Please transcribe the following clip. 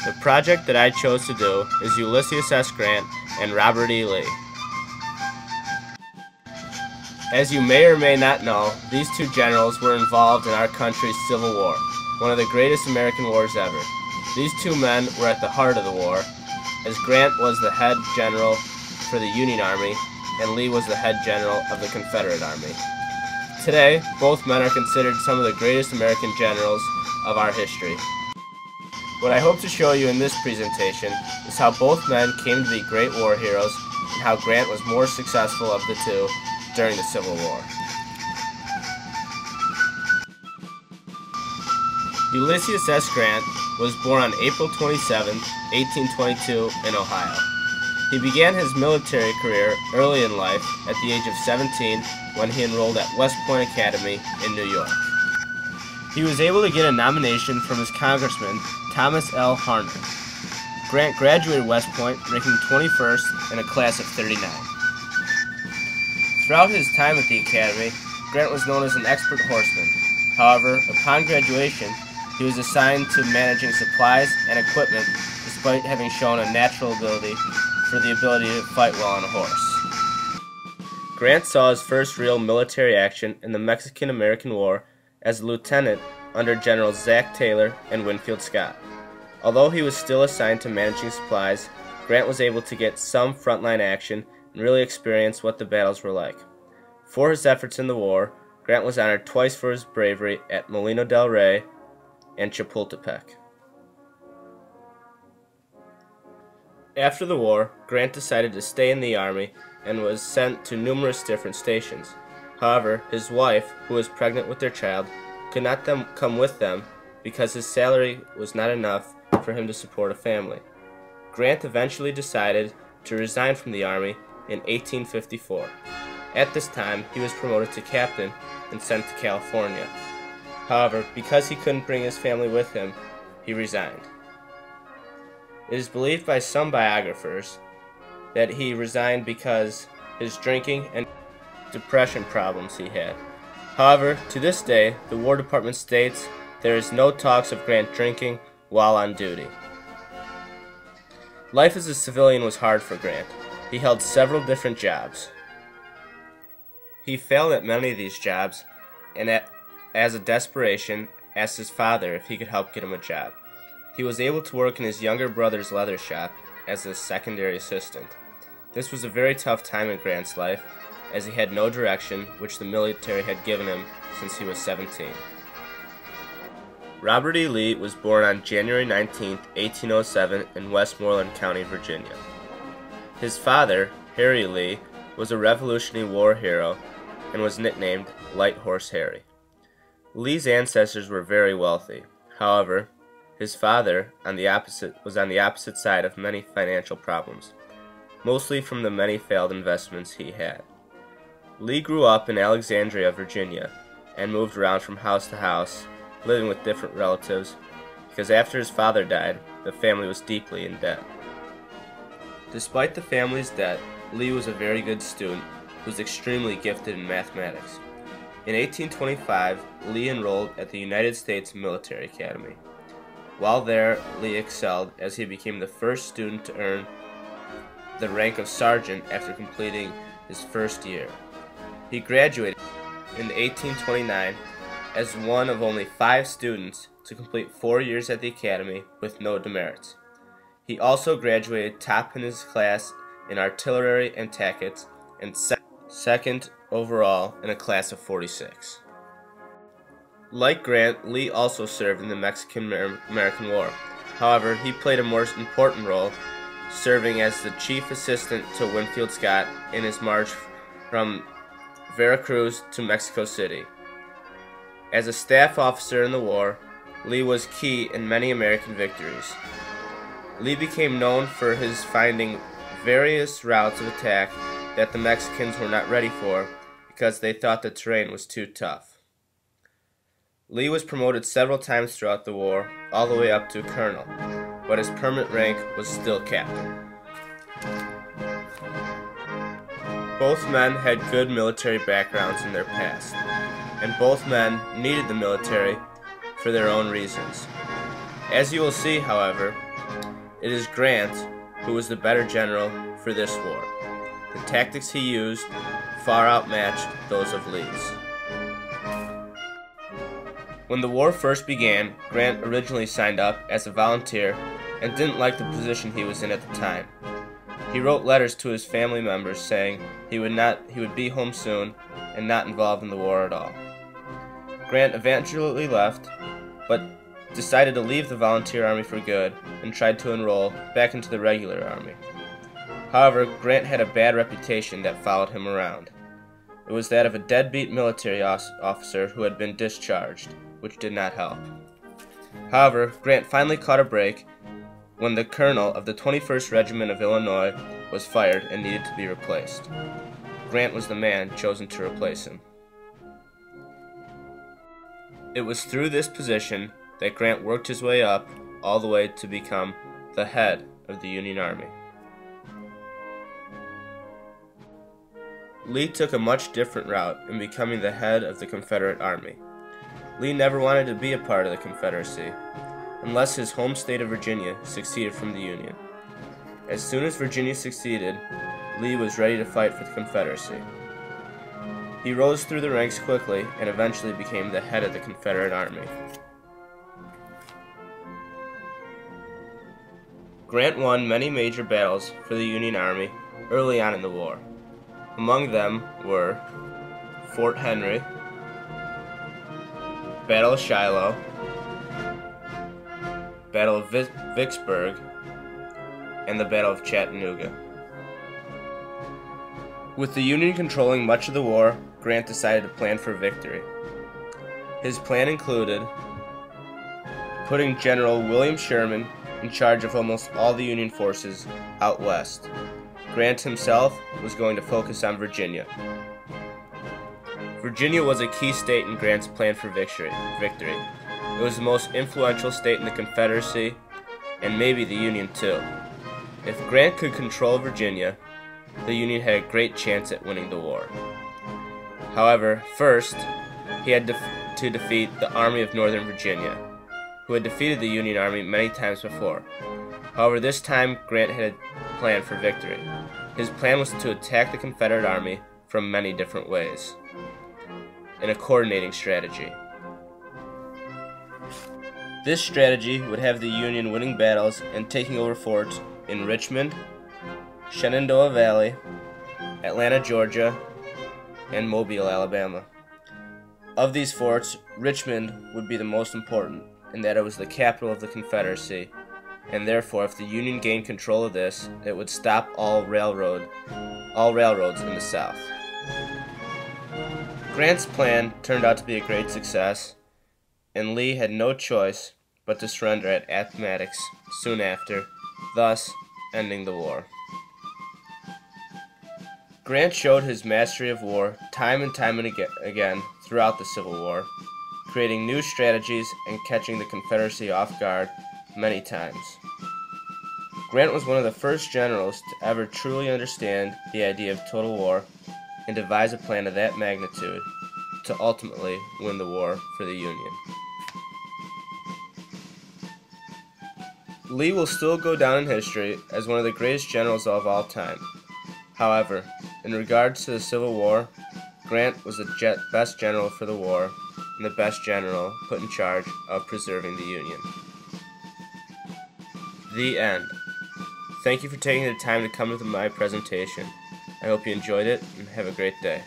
The project that I chose to do is Ulysses S. Grant and Robert E. Lee. As you may or may not know, these two generals were involved in our country's Civil War, one of the greatest American wars ever. These two men were at the heart of the war, as Grant was the head general for the Union Army and Lee was the head general of the Confederate Army. Today, both men are considered some of the greatest American generals of our history. What I hope to show you in this presentation is how both men came to be great war heroes and how Grant was more successful of the two during the Civil War. Ulysses S. Grant was born on April 27, 1822 in Ohio. He began his military career early in life at the age of 17 when he enrolled at West Point Academy in New York. He was able to get a nomination from his congressman, Thomas L. Harner. Grant graduated West Point, ranking 21st in a class of 39. Throughout his time at the academy, Grant was known as an expert horseman. However, upon graduation, he was assigned to managing supplies and equipment despite having shown a natural ability to fight well on a horse. Grant saw his first real military action in the Mexican-American War as a lieutenant under Generals Zach Taylor and Winfield Scott. Although he was still assigned to managing supplies, Grant was able to get some frontline action and really experience what the battles were like. For his efforts in the war, Grant was honored twice for his bravery at Molino del Rey and Chapultepec. After the war, Grant decided to stay in the Army and was sent to numerous different stations. However, his wife, who was pregnant with their child, could not come with them because his salary was not enough for him to support a family. Grant eventually decided to resign from the Army in 1854. At this time, he was promoted to captain and sent to California. However, because he couldn't bring his family with him, he resigned. It is believed by some biographers that he resigned because his drinking and depression problems he had. However, to this day, the War Department states there is no talks of Grant drinking while on duty. Life as a civilian was hard for Grant. He held several different jobs. He failed at many of these jobs and as a desperation asked his father if he could help get him a job. He was able to work in his younger brother's leather shop as a secondary assistant. This was a very tough time in Grant's life, as he had no direction, which the military had given him since he was 17. Robert E. Lee was born on January 19, 1807 in Westmoreland County, Virginia. His father, Harry Lee, was a Revolutionary War hero and was nicknamed Light Horse Harry. Lee's ancestors were very wealthy. However, his father was on the opposite side of many financial problems, mostly from the many failed investments he had. Lee grew up in Alexandria, Virginia, and moved around from house to house, living with different relatives, because after his father died, the family was deeply in debt. Despite the family's debt, Lee was a very good student who was extremely gifted in mathematics. In 1825, Lee enrolled at the United States Military Academy. While there, Lee excelled as he became the first student to earn the rank of sergeant after completing his first year. He graduated in 1829 as one of only 5 students to complete 4 years at the academy with no demerits. He also graduated top in his class in artillery and tactics and second overall in a class of 46. Like Grant, Lee also served in the Mexican-American War. However, he played a more important role, serving as the chief assistant to Winfield Scott in his march from Veracruz to Mexico City. As a staff officer in the war, Lee was key in many American victories. Lee became known for his finding various routes of attack that the Mexicans were not ready for because they thought the terrain was too tough. Lee was promoted several times throughout the war, all the way up to colonel, but his permanent rank was still captain. Both men had good military backgrounds in their past, and both men needed the military for their own reasons. As you will see, however, It is Grant who was the better general for this war. The tactics he used far outmatched those of Lee's. When the war first began, Grant originally signed up as a volunteer and didn't like the position he was in at the time. He wrote letters to his family members saying he would be home soon and not involved in the war at all. Grant eventually left, but decided to leave the volunteer army for good and tried to enroll back into the regular army. However, Grant had a bad reputation that followed him around. It was that of a deadbeat military officer who had been discharged, which did not help. However, Grant finally caught a break when the colonel of the 21st Regiment of Illinois was fired and needed to be replaced. Grant was the man chosen to replace him. It was through this position that Grant worked his way up all the way to become the head of the Union Army. Lee took a much different route in becoming the head of the Confederate Army. Lee never wanted to be a part of the Confederacy, unless his home state of Virginia seceded from the Union. As soon as Virginia seceded, Lee was ready to fight for the Confederacy. He rose through the ranks quickly and eventually became the head of the Confederate Army. Grant won many major battles for the Union Army early on in the war. Among them were Fort Henry, Battle of Shiloh, Battle of Vicksburg, and the Battle of Chattanooga. With the Union controlling much of the war, Grant decided to plan for victory. His plan included putting General William Sherman in charge of almost all the Union forces out west. Grant himself was going to focus on Virginia. Virginia was a key state in Grant's plan for victory. It was the most influential state in the Confederacy, and maybe the Union too. If Grant could control Virginia, the Union had a great chance at winning the war. However, first, he had to defeat the Army of Northern Virginia, who had defeated the Union Army many times before. However, this time Grant had a plan for victory. His plan was to attack the Confederate Army from many different ways, in a coordinating strategy. This strategy would have the Union winning battles and taking over forts in Richmond, Shenandoah Valley, Atlanta, Georgia, and Mobile, Alabama. Of these forts, Richmond would be the most important, in that it was the capital of the Confederacy, and therefore if the Union gained control of this, it would stop all railroads in the South. Grant's plan turned out to be a great success, and Lee had no choice but to surrender at Appomattox soon after, thus ending the war. Grant showed his mastery of war time and time again throughout the Civil War, creating new strategies and catching the Confederacy off guard many times. Grant was one of the first generals to ever truly understand the idea of total war and devise a plan of that magnitude to ultimately win the war for the Union. Lee will still go down in history as one of the greatest generals of all time. However, in regards to the Civil War, Grant was the best general for the war and the best general put in charge of preserving the Union. The end. Thank you for taking the time to come to my presentation. I hope you enjoyed it and have a great day.